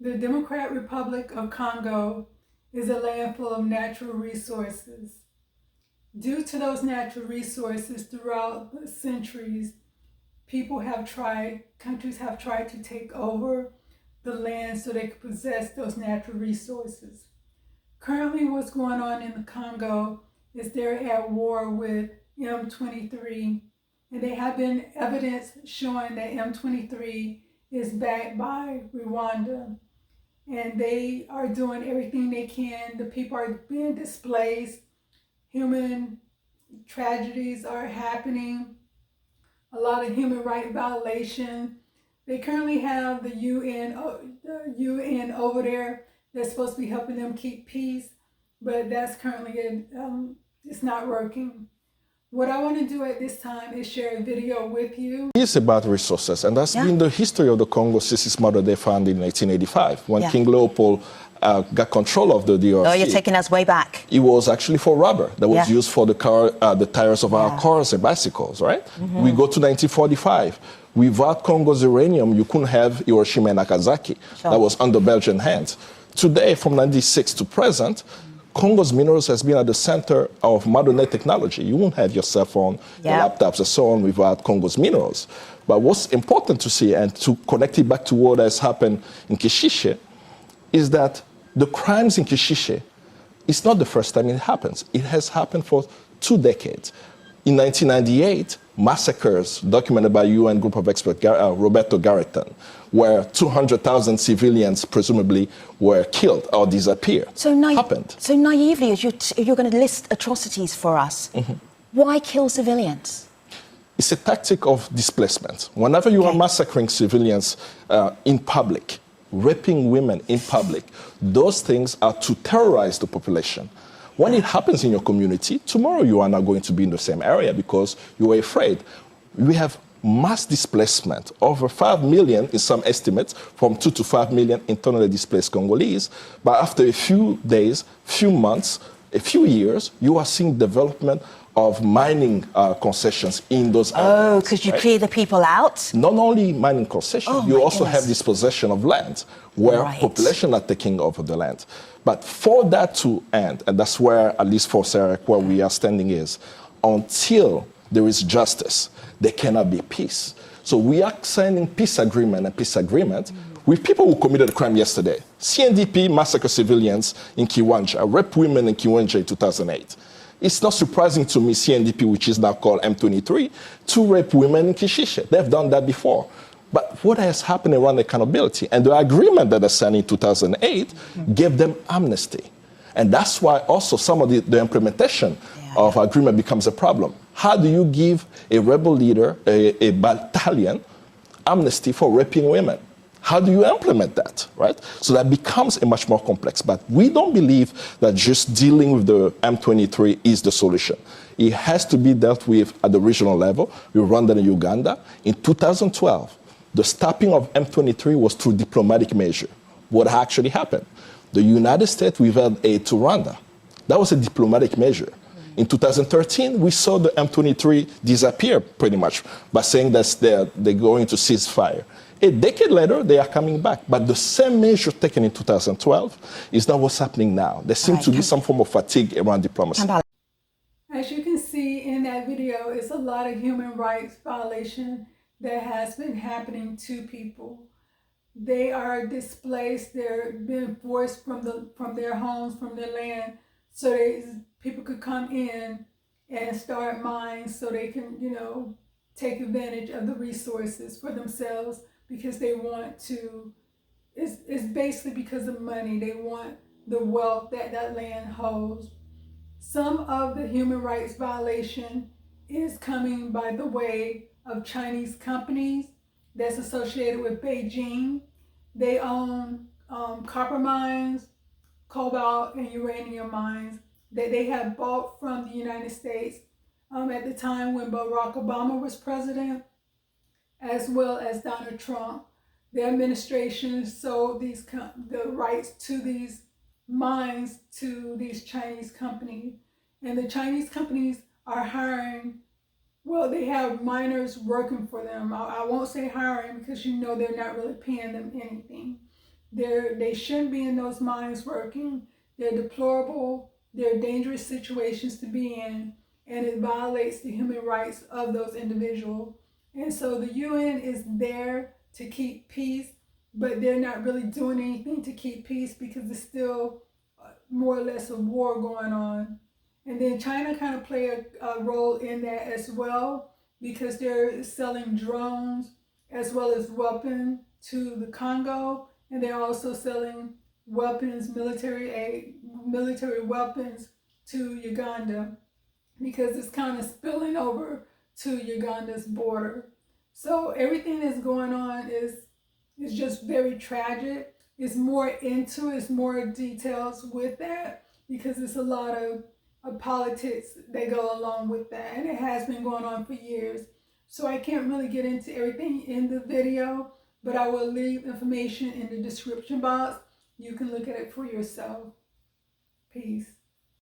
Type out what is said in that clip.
The Democratic Republic of Congo is a land full of natural resources. Due to those natural resources throughout the centuries, countries have tried to take over the land so they could possess those natural resources. Currently, what's going on in the Congo is they're at war with M23, and they have been evidence showing that M23 is backed by Rwanda, and they are doing everything they can. The people are being displaced, human tragedies are happening, a lot of human right violation. They currently have the UN over there that's supposed to be helping them keep peace, but that's currently it's not working. What I want to do at this time is share a video with you. It's about resources, and that's been the history of the Congo since its mother they found in 1885 when King Leopold got control of the DRC. Oh, you're taking us way back. It was actually for rubber that was used for the tires of our cars and bicycles, right? We go to 1945. Without Congo's uranium, you couldn't have Hiroshima and Nagasaki. That was under Belgian hands. Today, from 96 to present, Congo's minerals has been at the center of modern day technology. You won't have your cell phone, your laptops, and so on without Congo's minerals. But what's important to see, and to connect it back to what has happened in Kishishe, is that the crimes in Kishishe, it's not the first time it happens. It has happened for 2 decades. In 1998, massacres documented by UN group of experts, Roberto Garreton, where 200,000 civilians presumably were killed or disappeared. Happened. So naively, as you're going to list atrocities for us, why kill civilians? It's a tactic of displacement. Whenever you are massacring civilians in public, raping women in public, those things are to terrorize the population. When it happens in your community, tomorrow you are not going to be in the same area because you are afraid. We have mass displacement, over 5 million in some estimates, from 2 to 5 million internally displaced Congolese. But after a few days, few months, a few years, you are seeing development of mining concessions in those areas. Oh, because you clear the people out? Not only mining concessions, you also have dispossession of land, where population are taking over the land. But for that to end, and that's where, at least for Sarah, where we are standing is, until there is justice, there cannot be peace. So we are signing peace agreement with people who committed a crime yesterday. CNDP massacred civilians in Kiwanja, raped women in Kiwanja in 2008. It's not surprising to me, CNDP, which is now called M23, to rape women in Kishishe. They've done that before. But what has happened around accountability? And the agreement that they signed in 2008 gave them amnesty. And that's why also some of the implementation of agreement becomes a problem. How do you give a rebel leader, a battalion, amnesty for raping women? How do you implement that, right? So that becomes a much more complex. But we don't believe that just dealing with the M23 is the solution. It has to be dealt with at the regional level, with Rwanda and Uganda. In 2012, the stopping of M23 was through diplomatic measure. What actually happened? The United States withheld aid to Rwanda. That was a diplomatic measure. In 2013, we saw the M23 disappear pretty much by saying that they're going to cease fire. A decade later, they are coming back. But the same measure taken in 2012 is not what's happening now. There seems to be some form of fatigue around diplomacy. As you can see in that video, it's a lot of human rights violation that has been happening to people. They are displaced. They're being forced from their homes, from their land, so people could come in and start mines so they can, take advantage of the resources for themselves because they want to. It's basically because of money. They want the wealth that land holds. Some of the human rights violation is coming by the way of Chinese companies that's associated with Beijing. They own copper mines, cobalt, and uranium mines that they have bought from the United States at the time when Barack Obama was president, as well as Donald Trump. The administration sold the rights to these mines to these Chinese companies. And the Chinese companies are hiring, they have miners working for them. I won't say hiring because they're not really paying them anything. They shouldn't be in those mines working. They're deplorable. They're dangerous situations to be in, and it violates the human rights of those individuals. And so the UN is there to keep peace, but they're not really doing anything to keep peace because there's still more or less a war going on. And then China kind of play a role in that as well because they're selling drones as well as weapons to the Congo, and they're also selling weapons, military aid, military weapons to Uganda because it's kind of spilling over to Uganda's border. So everything that's going on is just very tragic. It's more more details with that because it's a lot of politics that go along with that, and it has been going on for years. So I can't really get into everything in the video, but I will leave information in the description box. You can look at it for yourself. Peace.